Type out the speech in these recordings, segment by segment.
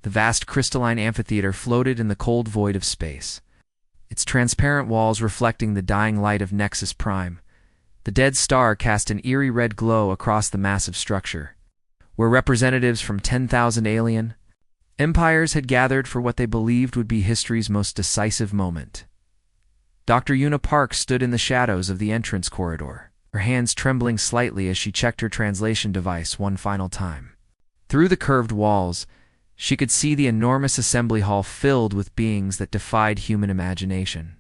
The vast crystalline amphitheater floated in the cold void of space, its transparent walls reflecting the dying light of Nexus Prime. The dead star cast an eerie red glow across the massive structure, where representatives from 10,000 alien empires had gathered for what they believed would be history's most decisive moment. Dr. Una Park stood in the shadows of the entrance corridor, her hands trembling slightly as she checked her translation device one final time. Through the curved walls, she could see the enormous assembly hall filled with beings that defied human imagination.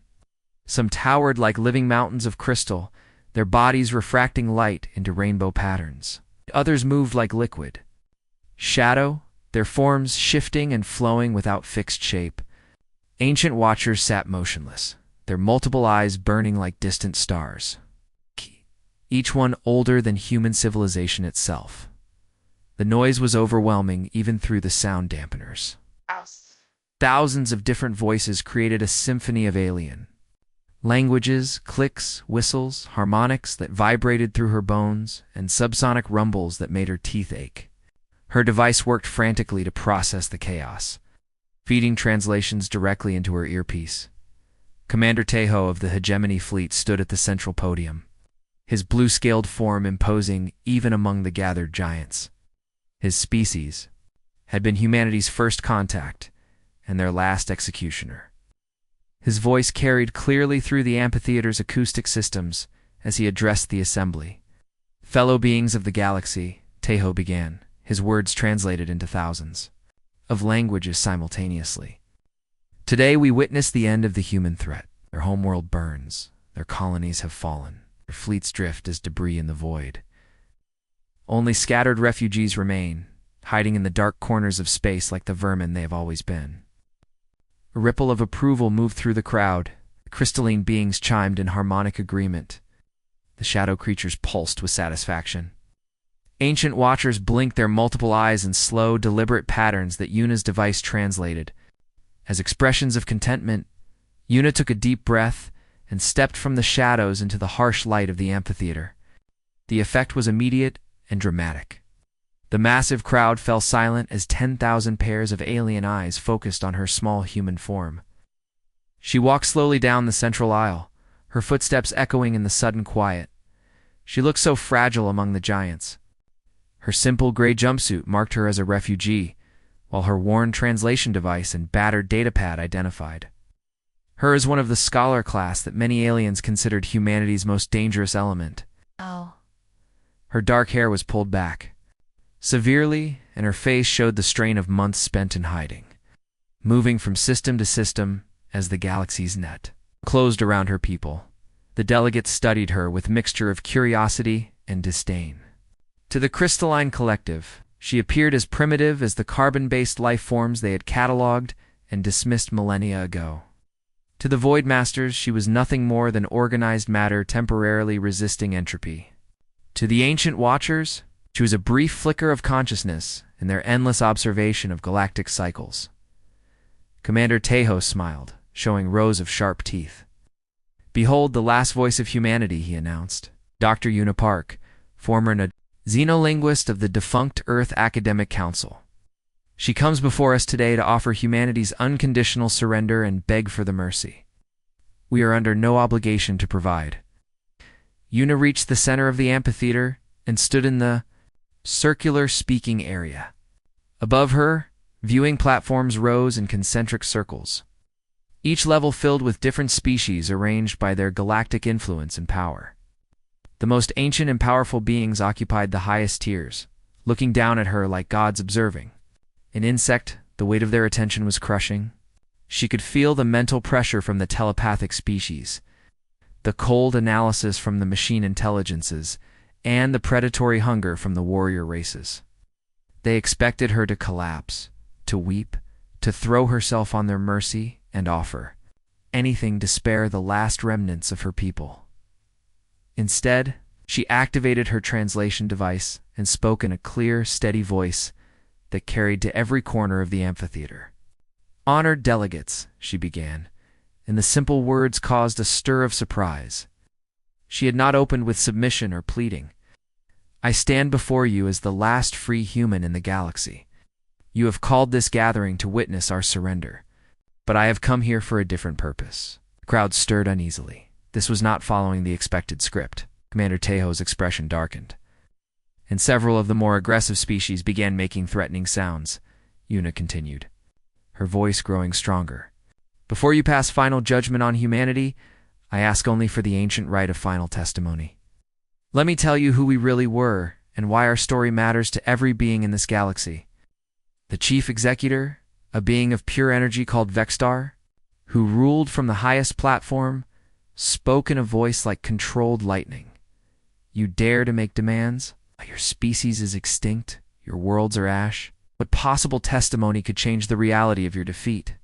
Some towered like living mountains of crystal, their bodies refracting light into rainbow patterns. Others moved like liquid shadow, their forms shifting and flowing without fixed shape. Ancient watchers sat motionless, their multiple eyes burning like distant stars, each one older than human civilization itself. The noise was overwhelming even through the sound dampeners. Thousands of different voices created a symphony of alien languages, clicks, whistles, harmonics that vibrated through her bones, and subsonic rumbles that made her teeth ache. Her device worked frantically to process the chaos, feeding translations directly into her earpiece. Commander Tejo of the Hegemony Fleet stood at the central podium, his blue-scaled form imposing even among the gathered giants. His species had been humanity's first contact and their last executioner. His voice carried clearly through the amphitheater's acoustic systems as he addressed the assembly. Fellow beings of the galaxy, Tejo began, his words translated into thousands of languages simultaneously. Today we witness the end of the human threat. Their homeworld burns, their colonies have fallen, their fleets drift as debris in the void. Only scattered refugees remain, hiding in the dark corners of space like the vermin they have always been. A ripple of approval moved through the crowd. The crystalline beings chimed in harmonic agreement. The shadow creatures pulsed with satisfaction. Ancient watchers blinked their multiple eyes in slow, deliberate patterns that Una's device translated. As expressions of contentment, Una took a deep breath and stepped from the shadows into the harsh light of the amphitheater. The effect was immediate and dramatic. The massive crowd fell silent as 10,000 pairs of alien eyes focused on her small human form. She walked slowly down the central aisle, her footsteps echoing in the sudden quiet. She looked so fragile among the giants. Her simple gray jumpsuit marked her as a refugee, while her worn translation device and battered datapad identified her as one of the scholar class that many aliens considered humanity's most dangerous element. Oh. Her dark hair was pulled back severely, and her face showed the strain of months spent in hiding, moving from system to system as the galaxy's net closed around her people. The delegates studied her with mixture of curiosity and disdain. To the crystalline collective, she appeared as primitive as the carbon-based life forms they had catalogued and dismissed millennia ago. To the Void Masters, she was nothing more than organized matter temporarily resisting entropy. To the Ancient Watchers, she was a brief flicker of consciousness in their endless observation of galactic cycles. Commander Tejo smiled, showing rows of sharp teeth. "Behold the last voice of humanity," he announced. Dr. Una Park, former xenolinguist of the defunct Earth Academic Council. She comes before us today to offer humanity's unconditional surrender and beg for the mercy we are under no obligation to provide. Una reached the center of the amphitheater and stood in the circular speaking area. Above her, viewing platforms rose in concentric circles, each level filled with different species arranged by their galactic influence and power. The most ancient and powerful beings occupied the highest tiers, looking down at her like gods observing. An insect, the weight of their attention was crushing. She could feel the mental pressure from the telepathic species, the cold analysis from the machine intelligences, and the predatory hunger from the warrior races. They expected her to collapse, to weep, to throw herself on their mercy and offer anything to spare the last remnants of her people. Instead, she activated her translation device and spoke in a clear, steady voice that carried to every corner of the amphitheater. "Honored delegates," she began, and the simple words caused a stir of surprise. She had not opened with submission or pleading. "I stand before you as the last free human in the galaxy. You have called this gathering to witness our surrender. But I have come here for a different purpose. The crowd stirred uneasily. This was not following the expected script. Commander Tejo's expression darkened, and several of the more aggressive species began making threatening sounds. Yuna continued, her voice growing stronger. Before you pass final judgment on humanity, I ask only for the ancient right of final testimony. Let me tell you who we really were and why our story matters to every being in this galaxy. The chief executor, a being of pure energy called Vexstar, who ruled from the highest platform, spoke in a voice like controlled lightning. You dare to make demands? Your species is extinct, your worlds are ash. What possible testimony could change the reality of your defeat?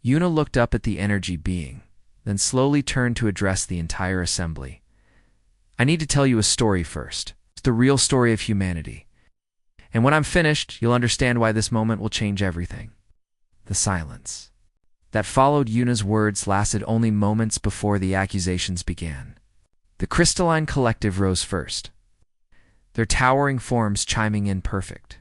Yuna looked up at the energy being, then slowly turned to address the entire assembly. I need to tell you a story first. It's the real story of humanity. And when I'm finished, you'll understand why this moment will change everything. The silence that followed Yuna's words lasted only moments before the accusations began. The crystalline collective rose first, their towering forms chiming in perfect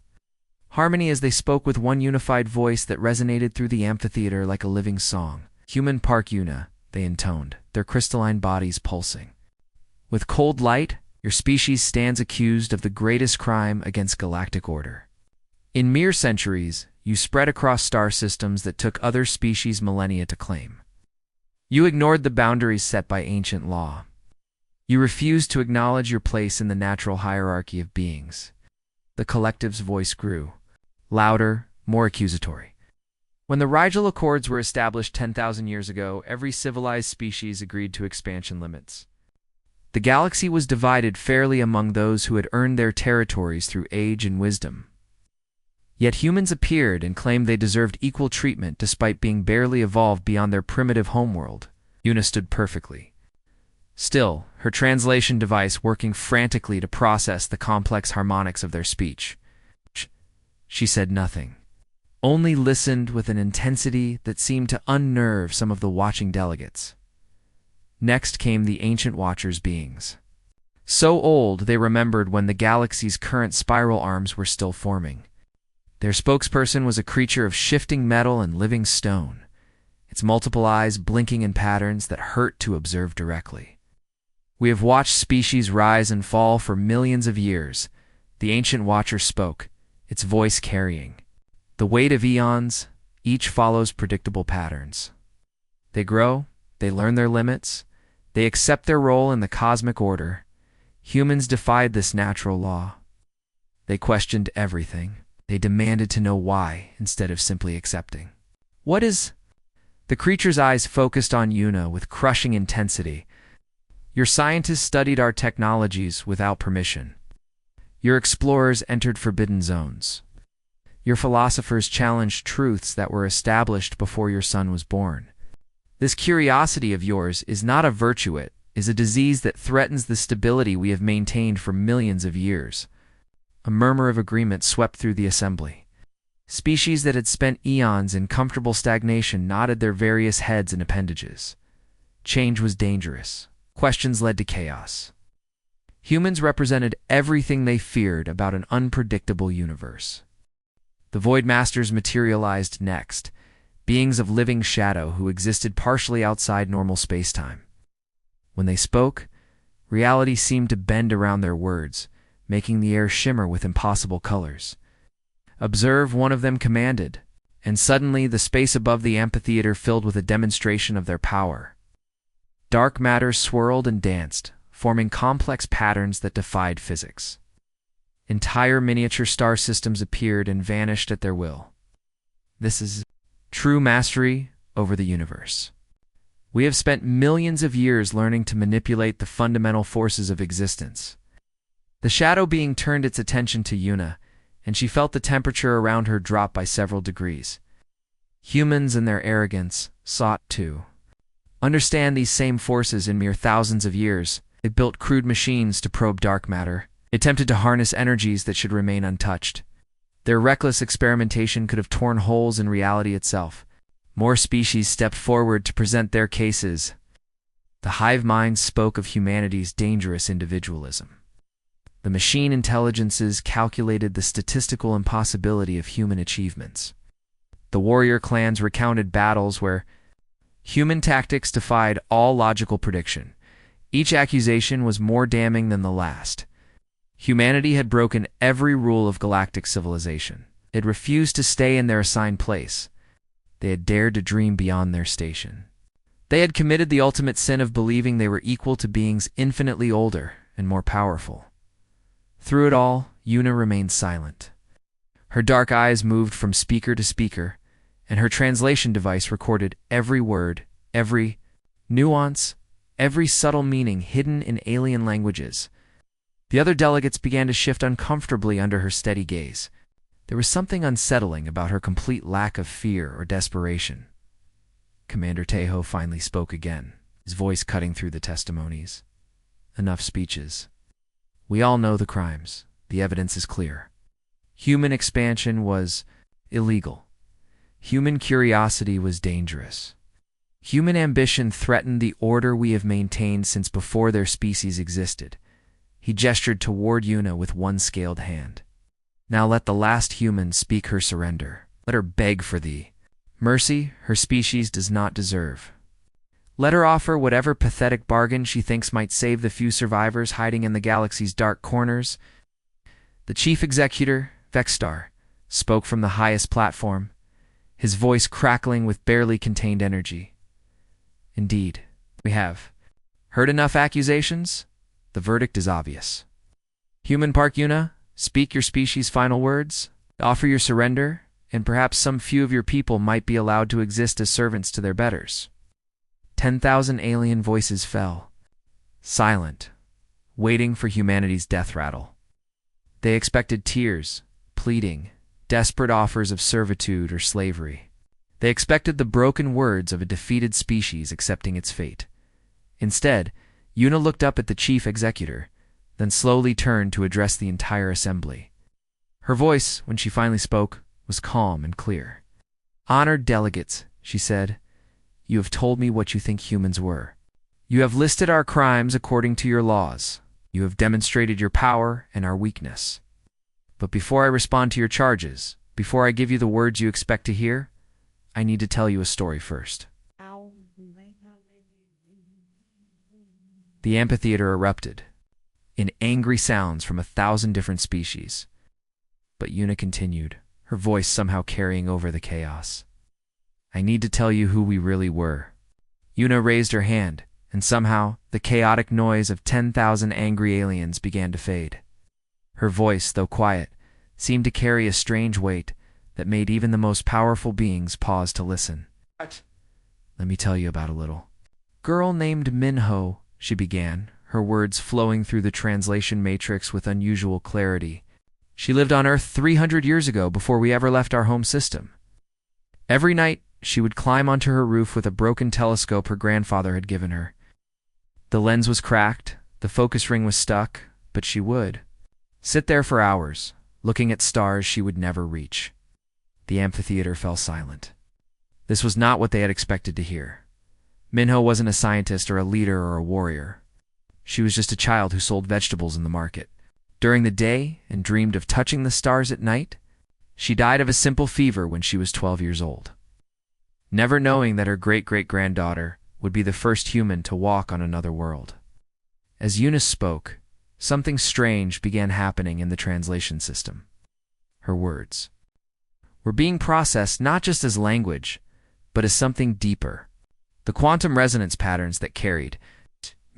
harmony as they spoke with one unified voice that resonated through the amphitheater like a living song. Human Park Yuna, they intoned, their crystalline bodies pulsing. With cold light, your species stands accused of the greatest crime against galactic order. In mere centuries, you spread across star systems that took other species millennia to claim. You ignored the boundaries set by ancient law. You refused to acknowledge your place in the natural hierarchy of beings. The collective's voice grew, louder, more accusatory. When the Rigel Accords were established 10,000 years ago, every civilized species agreed to expansion limits. The galaxy was divided fairly among those who had earned their territories through age and wisdom. Yet humans appeared and claimed they deserved equal treatment despite being barely evolved beyond their primitive homeworld. Yuna stood perfectly still, her translation device working frantically to process the complex harmonics of their speech. She said nothing, only listened with an intensity that seemed to unnerve some of the watching delegates. Next came the ancient Watchers beings. So old they remembered when the galaxy's current spiral arms were still forming. Their spokesperson was a creature of shifting metal and living stone, its multiple eyes blinking in patterns that hurt to observe directly. We have watched species rise and fall for millions of years. The ancient Watcher spoke, its voice carrying the weight of eons. Each follows predictable patterns. They grow, they learn their limits, they accept their role in the cosmic order. Humans defied this natural law. They questioned everything. They demanded to know why instead of simply accepting. What is? The creature's eyes focused on Yuna with crushing intensity. Your scientists studied our technologies without permission. Your explorers entered forbidden zones. Your philosophers challenged truths that were established before your son was born. This curiosity of yours is not a virtue, it is a disease that threatens the stability we have maintained for millions of years. A murmur of agreement swept through the assembly. Species that had spent eons in comfortable stagnation nodded their various heads and appendages. Change was dangerous. Questions led to chaos. Humans represented everything they feared about an unpredictable universe. The Void Masters materialized next, beings of living shadow who existed partially outside normal space-time. When they spoke, reality seemed to bend around their words, making the air shimmer with impossible colors. Observe, one of them commanded, and suddenly the space above the amphitheater filled with a demonstration of their power. Dark matter swirled and danced, forming complex patterns that defied physics. Entire miniature star systems appeared and vanished at their will. This is true mastery over the universe. We have spent millions of years learning to manipulate the fundamental forces of existence. The shadow being turned its attention to Yuna, and she felt the temperature around her drop by several degrees. Humans in their arrogance sought to understand these same forces in mere thousands of years. They built crude machines to probe dark matter, attempted to harness energies that should remain untouched. Their reckless experimentation could have torn holes in reality itself. More species stepped forward to present their cases. The hive mind spoke of humanity's dangerous individualism. The machine intelligences calculated the statistical impossibility of human achievements. The warrior clans recounted battles where human tactics defied all logical prediction. Each accusation was more damning than the last. Humanity had broken every rule of galactic civilization. It refused to stay in their assigned place. They had dared to dream beyond their station. They had committed the ultimate sin of believing they were equal to beings infinitely older and more powerful. Through it all, Yuna remained silent. Her dark eyes moved from speaker to speaker, and her translation device recorded every word, every nuance, every subtle meaning hidden in alien languages. The other delegates began to shift uncomfortably under her steady gaze. There was something unsettling about her complete lack of fear or desperation. Commander Tejo finally spoke again, his voice cutting through the testimonies. Enough speeches. We all know the crimes. The evidence is clear. Human expansion was illegal. Human curiosity was dangerous. Human ambition threatened the order we have maintained since before their species existed. He gestured toward Yuna with one scaled hand. Now let the last human speak her surrender. Let her beg for thee. Mercy her species does not deserve. Let her offer whatever pathetic bargain she thinks might save the few survivors hiding in the galaxy's dark corners. The chief executor, Vexstar, spoke from the highest platform, his voice crackling with barely contained energy. Indeed, we have heard enough accusations. The verdict is obvious. Human Park Yuna, speak your species' final words, offer your surrender, and perhaps some few of your people might be allowed to exist as servants to their betters. 10,000 alien voices fell, silent, waiting for humanity's death rattle. They expected tears, pleading, desperate offers of servitude or slavery. They expected the broken words of a defeated species accepting its fate. Instead, Yuna looked up at the chief executor, then slowly turned to address the entire assembly. Her voice, when she finally spoke, was calm and clear. Honored delegates, she said, you have told me what you think humans were. You have listed our crimes according to your laws. You have demonstrated your power and our weakness. But before I respond to your charges, before I give you the words you expect to hear, I need to tell you a story first. The amphitheater erupted, in angry sounds from 1,000 different species. But Yuna continued, her voice somehow carrying over the chaos. I need to tell you who we really were. Yuna raised her hand, and somehow the chaotic noise of 10,000 angry aliens began to fade. Her voice, though quiet, seemed to carry a strange weight that made even the most powerful beings pause to listen. Let me tell you about a little girl named Minho, she began, her words flowing through the translation matrix with unusual clarity. She lived on Earth 300 years ago before we ever left our home system. Every night, she would climb onto her roof with a broken telescope her grandfather had given her. The lens was cracked, the focus ring was stuck, but she would sit there for hours, looking at stars she would never reach. The amphitheater fell silent. This was not what they had expected to hear. Minho wasn't a scientist or a leader or a warrior. She was just a child who sold vegetables in the market during the day and dreamed of touching the stars at night. She died of a simple fever when she was 12 years old, never knowing that her great-great-granddaughter would be the first human to walk on another world. As Eunice spoke, something strange began happening in the translation system. Her words were being processed not just as language, but as something deeper. The quantum resonance patterns that carried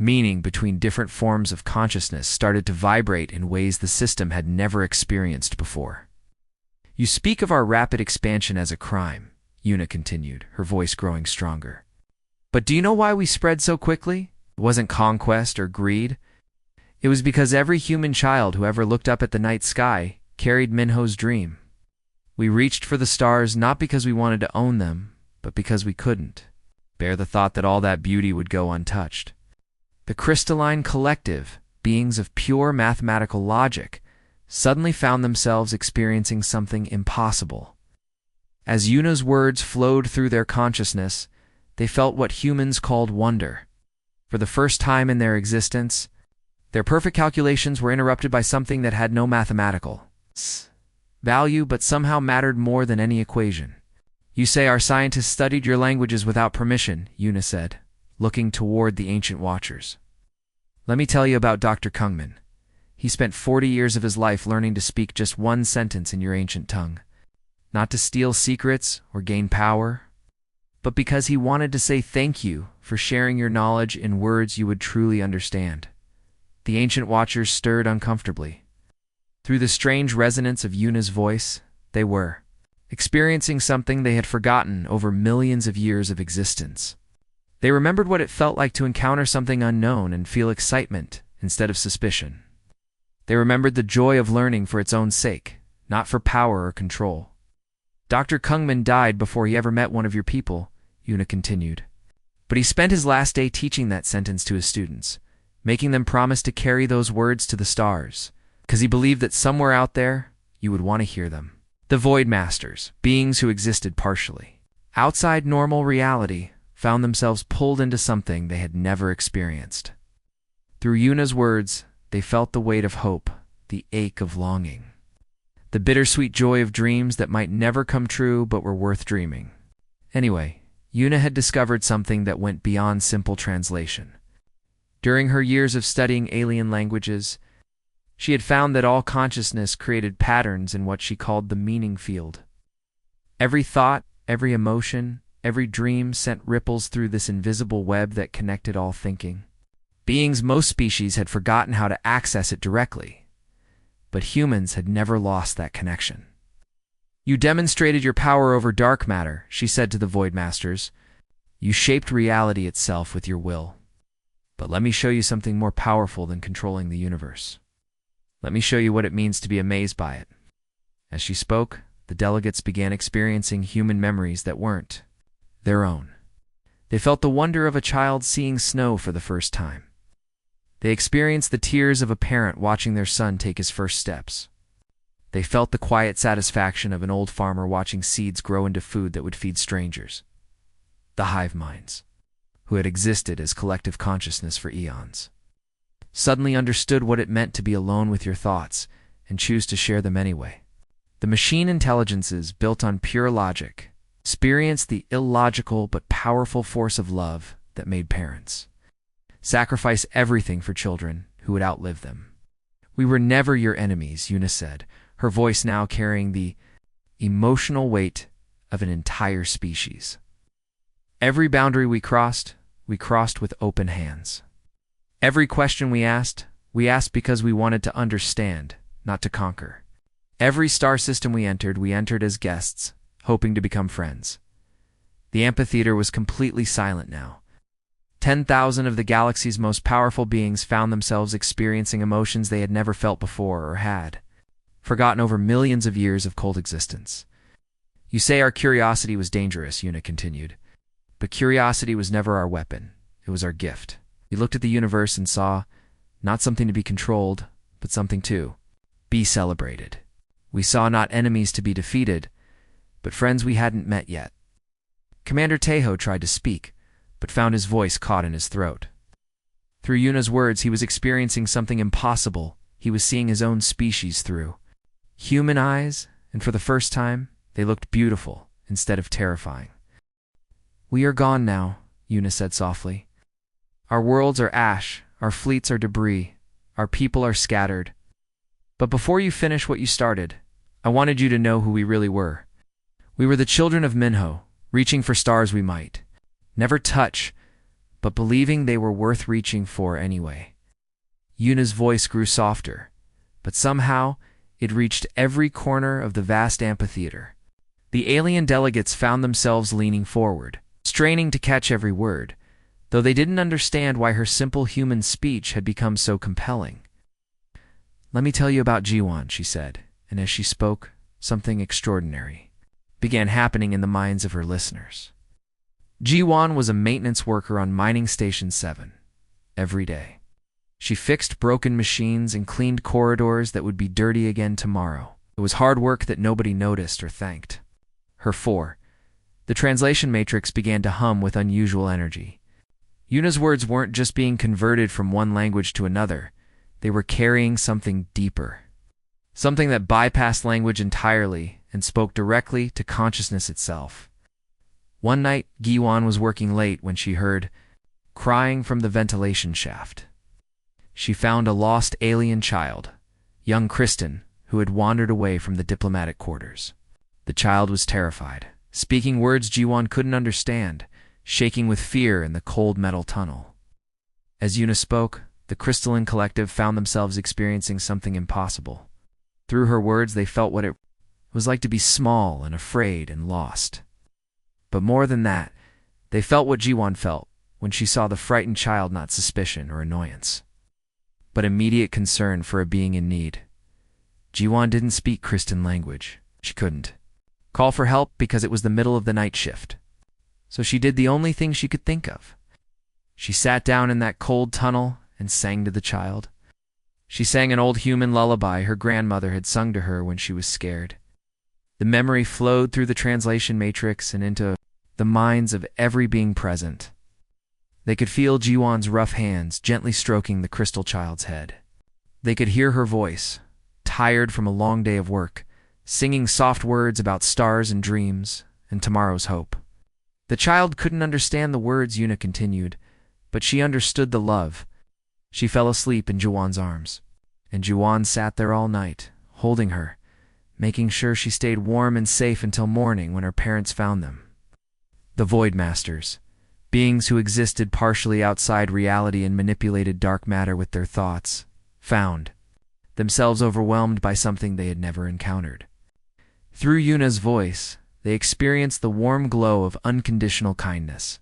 meaning between different forms of consciousness started to vibrate in ways the system had never experienced before. You speak of our rapid expansion as a crime, Yuna continued, her voice growing stronger. But do you know why we spread so quickly? It wasn't conquest or greed. It was because every human child who ever looked up at the night sky carried Minho's dream. We reached for the stars not because we wanted to own them, but because we couldn't bear the thought that all that beauty would go untouched. The crystalline collective, beings of pure mathematical logic, suddenly found themselves experiencing something impossible. As Yuna's words flowed through their consciousness, they felt what humans called wonder. For the first time in their existence, Their perfect calculations were interrupted by something that had no mathematical value but somehow mattered more than any equation. "You say our scientists studied your languages without permission," Yuna said, looking toward the ancient watchers. "Let me tell you about Dr. Kungman. He spent 40 years of his life learning to speak just one sentence in your ancient tongue. Not to steal secrets or gain power, but because he wanted to say thank you for sharing your knowledge in words you would truly understand." The ancient watchers stirred uncomfortably. Through the strange resonance of Yuna's voice, they were experiencing something they had forgotten over millions of years of existence. They remembered what it felt like to encounter something unknown and feel excitement instead of suspicion. They remembered the joy of learning for its own sake, not for power or control. "Dr. Kungman died before he ever met one of your people," Yuna continued. "But he spent his last day teaching that sentence to his students, making them promise to carry those words to the stars, because he believed that somewhere out there, you would want to hear them." The Void Masters, beings who existed partially outside normal reality, found themselves pulled into something they had never experienced. Through Yuna's words, they felt the weight of hope, the ache of longing, the bittersweet joy of dreams that might never come true but were worth dreaming. Anyway, Yuna had discovered something that went beyond simple translation. During her years of studying alien languages, she had found that all consciousness created patterns in what she called the meaning field. Every thought, every emotion, every dream sent ripples through this invisible web that connected all thinking. Beings most species had forgotten how to access it directly, but humans had never lost that connection. "You demonstrated your power over dark matter," she said to the Void Masters. "You shaped reality itself with your will. But let me show you something more powerful than controlling the universe. Let me show you what it means to be amazed by it." As she spoke, the delegates began experiencing human memories that weren't their own. They felt the wonder of a child seeing snow for the first time. They experienced the tears of a parent watching their son take his first steps. They felt the quiet satisfaction of an old farmer watching seeds grow into food that would feed strangers. The hive minds, who had existed as collective consciousness for eons, suddenly understood what it meant to be alone with your thoughts and choose to share them anyway. The machine intelligences built on pure logic experienced the illogical but powerful force of love that made parents sacrifice everything for children who would outlive them. "We were never your enemies," Yuna said, her voice now carrying the emotional weight of an entire species. "Every boundary we crossed with open hands. Every question we asked because we wanted to understand, not to conquer. Every star system we entered as guests, hoping to become friends." The amphitheater was completely silent now. 10,000 of the galaxy's most powerful beings found themselves experiencing emotions they had never felt before or had forgotten over millions of years of cold existence. "You say our curiosity was dangerous," Yuna continued. "But curiosity was never our weapon. It was our gift. We looked at the universe and saw not something to be controlled, but something to be celebrated. We saw not enemies to be defeated, but friends we hadn't met yet." Commander Tejo tried to speak, but found his voice caught in his throat. Through Yuna's words, he was experiencing something impossible. He was seeing his own species through human eyes, and for the first time, they looked beautiful instead of terrifying. "We are gone now," Yuna said softly. "Our worlds are ash, our fleets are debris, our people are scattered. But before you finish what you started, I wanted you to know who we really were. We were the children of Minho, reaching for stars we might never touch, but believing they were worth reaching for anyway." Yuna's voice grew softer, but somehow it reached every corner of the vast amphitheater. The alien delegates found themselves leaning forward, straining to catch every word, though they didn't understand why her simple human speech had become so compelling. "Let me tell you about Jiwan," she said, and as she spoke, something extraordinary began happening in the minds of her listeners. Jiwan was a maintenance worker on Mining Station 7. Every day, she fixed broken machines and cleaned corridors that would be dirty again tomorrow. It was hard work that nobody noticed or thanked her for. The translation matrix began to hum with unusual energy. Yuna's words weren't just being converted from one language to another. they were carrying something deeper. Something that bypassed language entirely and spoke directly to consciousness itself. One night, Giwan was working late when she heard crying from the ventilation shaft. She found a lost alien child, young Kristen, who had wandered away from the diplomatic quarters. The child was terrified, speaking words Giwan couldn't understand, shaking with fear in the cold metal tunnel. As Yuna spoke, the crystalline collective found themselves experiencing something impossible. Through her words, they felt what it was like to be small and afraid and lost. But more than that, they felt what Giwan felt when she saw the frightened child, not suspicion or annoyance, but immediate concern for a being in need. Giwan didn't speak Kristen language. She couldn't call for help because it was the middle of the night shift. So she did the only thing she could think of. She sat down in that cold tunnel and sang to the child. She sang an old human lullaby her grandmother had sung to her when she was scared. The memory flowed through the translation matrix and into the minds of every being present. They could feel Jiwan's rough hands gently stroking the crystal child's head. They could hear her voice, tired from a long day of work, singing soft words about stars and dreams and tomorrow's hope. The child couldn't understand the words Yuna continued, but she understood the love. She fell asleep in Jiwan's arms, and Jiwan sat there all night, holding her, making sure she stayed warm and safe until morning when her parents found them. The Void Masters, beings who existed partially outside reality and manipulated dark matter with their thoughts, found themselves overwhelmed by something they had never encountered. Through Yuna's voice, they experienced the warm glow of unconditional kindness.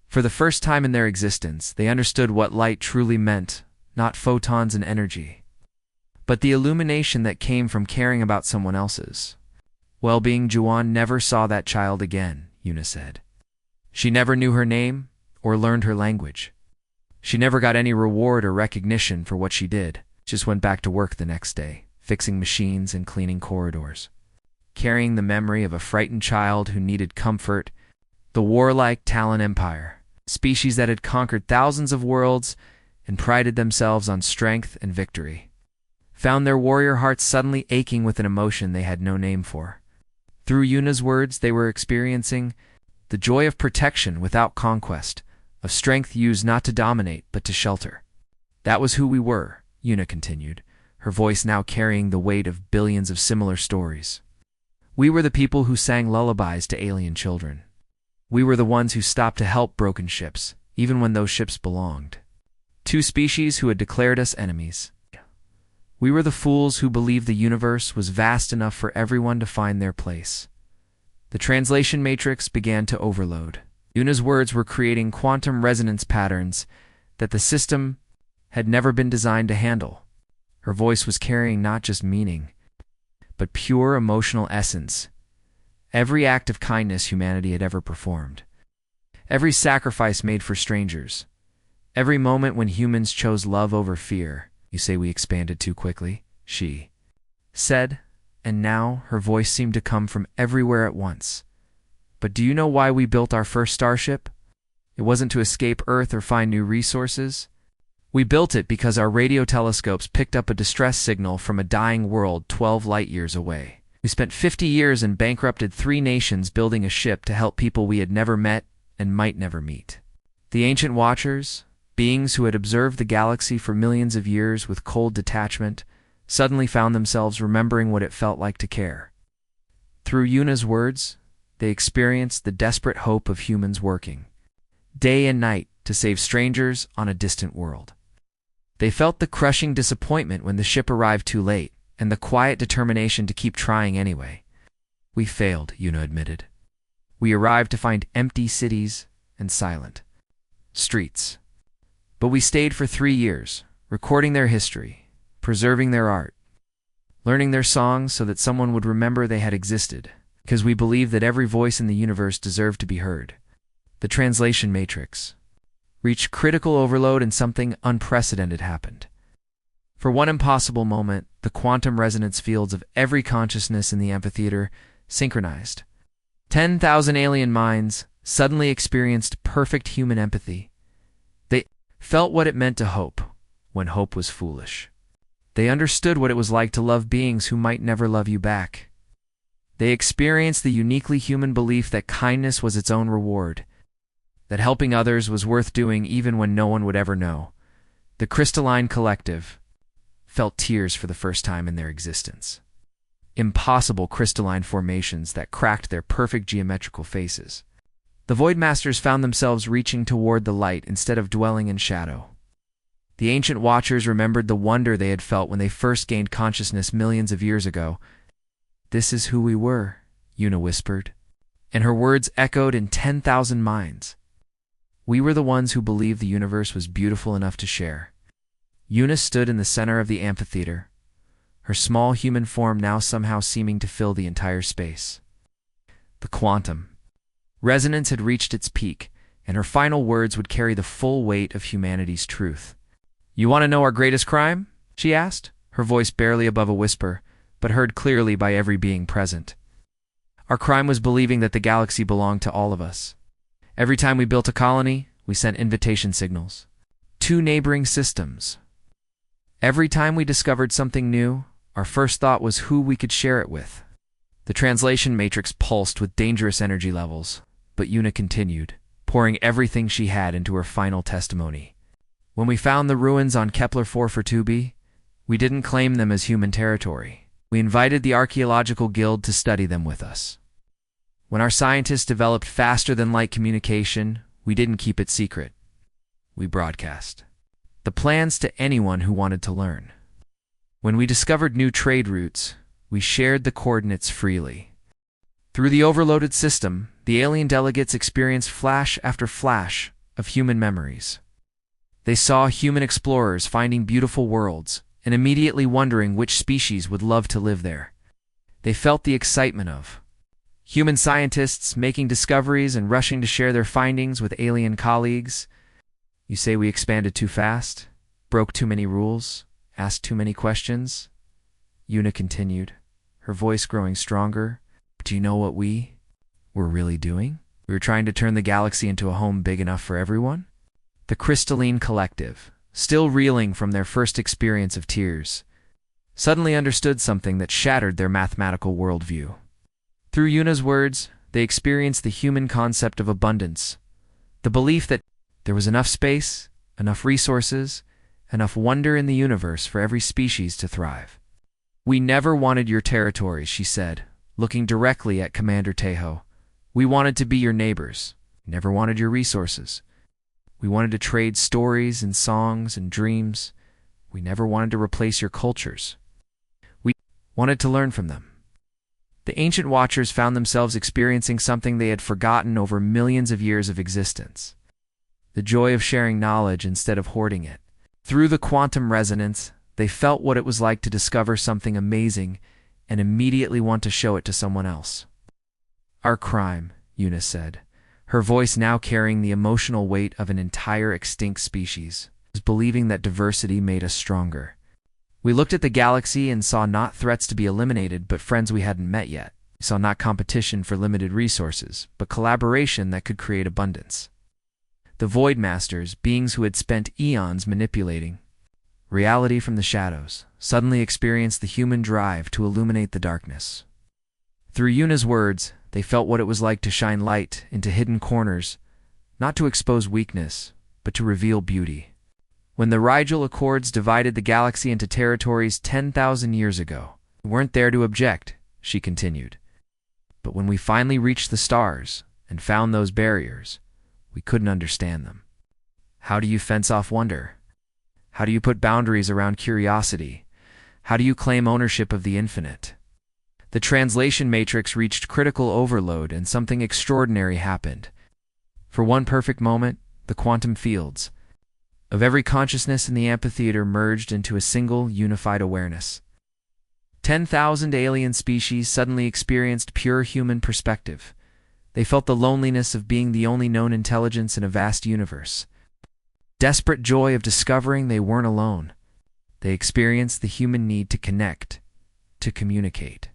For the first time in their existence, they understood what light truly meant, not photons and energy, but the illumination that came from caring about someone else's well-being. Jiwan never saw that child again, Yuna said. She never knew her name or learned her language. She never got any reward or recognition for what she did. Just went back to work the next day, fixing machines and cleaning corridors, carrying the memory of a frightened child who needed comfort. The warlike Talon Empire, species that had conquered thousands of worlds and prided themselves on strength and victory, found their warrior hearts suddenly aching with an emotion they had no name for. Through Yuna's words, they were experiencing the joy of protection without conquest, of strength used not to dominate but to shelter. That was who we were, Yuna continued, her voice now carrying the weight of billions of similar stories. We were the people who sang lullabies to alien children. We were the ones who stopped to help broken ships, even when those ships belonged to species who had declared us enemies. We were the fools who believed the universe was vast enough for everyone to find their place. The translation matrix began to overload. Yuna's words were creating quantum resonance patterns that the system had never been designed to handle. Her voice was carrying not just meaning, but pure emotional essence. Every act of kindness humanity had ever performed, every sacrifice made for strangers, every moment when humans chose love over fear. You say we expanded too quickly, she said, and now her voice seemed to come from everywhere at once. But do you know why we built our first starship? It wasn't to escape Earth or find new resources. We built it because our radio telescopes picked up a distress signal from a dying world 12 light-years away. We spent 50 years and bankrupted 3 nations building a ship to help people we had never met and might never meet. The ancient Watchers, beings who had observed the galaxy for millions of years with cold detachment, suddenly found themselves remembering what it felt like to care. Through Yuna's words, they experienced the desperate hope of humans working day and night to save strangers on a distant world. They felt the crushing disappointment when the ship arrived too late, and the quiet determination to keep trying anyway. We failed, Yuna admitted. We arrived to find empty cities and silent streets. But we stayed for 3 years, recording their history, preserving their art, learning their songs so that someone would remember they had existed, because we believed that every voice in the universe deserved to be heard. The translation matrix reached critical overload and something unprecedented happened. For one impossible moment, the quantum resonance fields of every consciousness in the amphitheater synchronized. 10,000 alien minds suddenly experienced perfect human empathy. They felt what it meant to hope, when hope was foolish. They understood what it was like to love beings who might never love you back. They experienced the uniquely human belief that kindness was its own reward, that helping others was worth doing even when no one would ever know. The crystalline collective felt tears for the first time in their existence. Impossible crystalline formations that cracked their perfect geometrical faces. The Void Masters found themselves reaching toward the light instead of dwelling in shadow. The ancient Watchers remembered the wonder they had felt when they first gained consciousness millions of years ago. "This is who we were," Una whispered, and her words echoed in 10,000 minds. "We were the ones who believed the universe was beautiful enough to share." Una stood in the center of the amphitheater, her small human form now somehow seeming to fill the entire space. The quantum resonance had reached its peak, and her final words would carry the full weight of humanity's truth. "You want to know our greatest crime?" she asked, her voice barely above a whisper, but heard clearly by every being present. "Our crime was believing that the galaxy belonged to all of us. Every time we built a colony, we sent invitation signals to neighboring systems. Every time we discovered something new, our first thought was who we could share it with." The translation matrix pulsed with dangerous energy levels, but Una continued, pouring everything she had into her final testimony. "When we found the ruins on Kepler 442b, we didn't claim them as human territory. We invited the Archaeological Guild to study them with us. When our scientists developed faster-than-light communication, we didn't keep it secret. We broadcast the plans to anyone who wanted to learn. When we discovered new trade routes, we shared the coordinates freely. Through the overloaded system, the alien delegates experienced flash after flash of human memories. They saw human explorers finding beautiful worlds and immediately wondering which species would love to live there. They felt the excitement of human scientists making discoveries and rushing to share their findings with alien colleagues. You say we expanded too fast, broke too many rules, asked too many questions?" Una continued, her voice growing stronger. "Do you know what we were really doing? We were trying to turn the galaxy into a home big enough for everyone." The crystalline collective, still reeling from their first experience of tears, suddenly understood something that shattered their mathematical worldview. Through Una's words, they experienced the human concept of abundance, the belief that there was enough space, enough resources, enough wonder in the universe for every species to thrive. "We never wanted your territory," she said, looking directly at Commander Tejo. "We wanted to be your neighbors, never wanted your resources. We wanted to trade stories and songs and dreams. We never wanted to replace your cultures. We wanted to learn from them." The ancient Watchers found themselves experiencing something they had forgotten over millions of years of existence: the joy of sharing knowledge instead of hoarding it. Through the quantum resonance, they felt what it was like to discover something amazing and immediately want to show it to someone else. "Our crime," Una said, her voice now carrying the emotional weight of an entire extinct species, was believing that diversity made us stronger. We looked at the galaxy and saw not threats to be eliminated, but friends we hadn't met yet. We saw not competition for limited resources, but collaboration that could create abundance. The Void Masters, beings who had spent eons manipulating reality from the shadows, suddenly experienced the human drive to illuminate the darkness. Through Una's words, they felt what it was like to shine light into hidden corners, not to expose weakness, but to reveal beauty. When the Rigel Accords divided the galaxy into territories 10,000 years ago, we weren't there to object, she continued. But when we finally reached the stars and found those barriers, we couldn't understand them. How do you fence off wonder? How do you put boundaries around curiosity? How do you claim ownership of the infinite? The translation matrix reached critical overload and something extraordinary happened. For one perfect moment, the quantum fields of every consciousness in the amphitheater merged into a single, unified awareness. 10,000 alien species suddenly experienced pure human perspective. They felt the loneliness of being the only known intelligence in a vast universe. Desperate joy of discovering they weren't alone. They experienced the human need to connect, to communicate,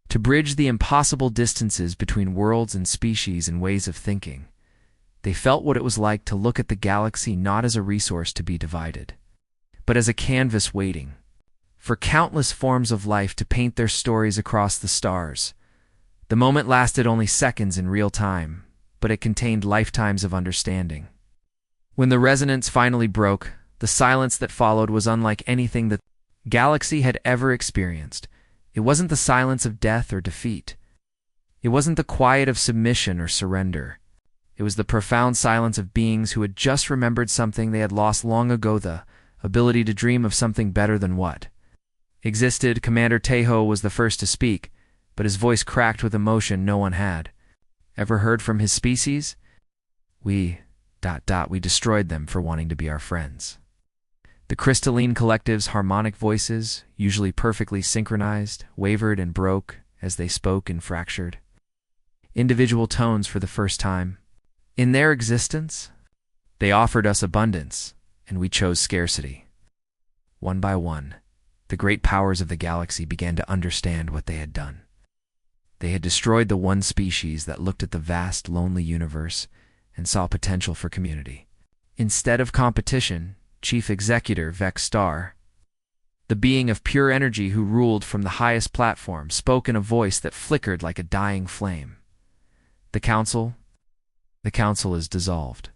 to bridge the impossible distances between worlds and species and ways of thinking. They felt what it was like to look at the galaxy not as a resource to be divided, but as a canvas waiting for countless forms of life to paint their stories across the stars. The moment lasted only seconds in real time, but it contained lifetimes of understanding. When the resonance finally broke, the silence that followed was unlike anything the galaxy had ever experienced. It wasn't the silence of death or defeat. It wasn't the quiet of submission or surrender. It was the profound silence of beings who had just remembered something they had lost long ago, the ability to dream of something better than what existed. Commander Tejo was the first to speak, but his voice cracked with emotion no one had ever heard from his species. We destroyed them for wanting to be our friends. The crystalline collective's harmonic voices, usually perfectly synchronized, wavered and broke as they spoke in fractured individual tones for the first time. In their existence, they offered us abundance, and we chose scarcity. One by one, the great powers of the galaxy began to understand what they had done. They had destroyed the one species that looked at the vast, lonely universe and saw potential for community. Instead of competition, Chief Executor Vex Star, the being of pure energy who ruled from the highest platform, spoke in a voice that flickered like a dying flame. The council is dissolved.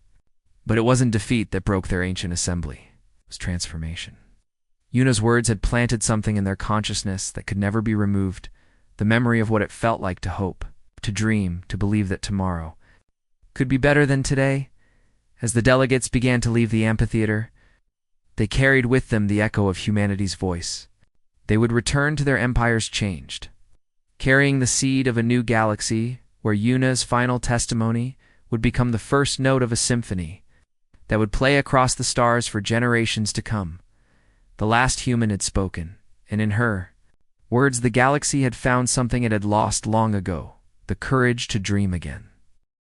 But it wasn't defeat that broke their ancient assembly. It was transformation. Yuna's words had planted something in their consciousness that could never be removed, the memory of what it felt like to hope, to dream, to believe that tomorrow could be better than today. As the delegates began to leave the amphitheater, they carried with them the echo of humanity's voice. They would return to their empires changed, carrying the seed of a new galaxy where Yuna's final testimony would become the first note of a symphony that would play across the stars for generations to come. The last human had spoken, and in her words the galaxy had found something it had lost long ago, the courage to dream again.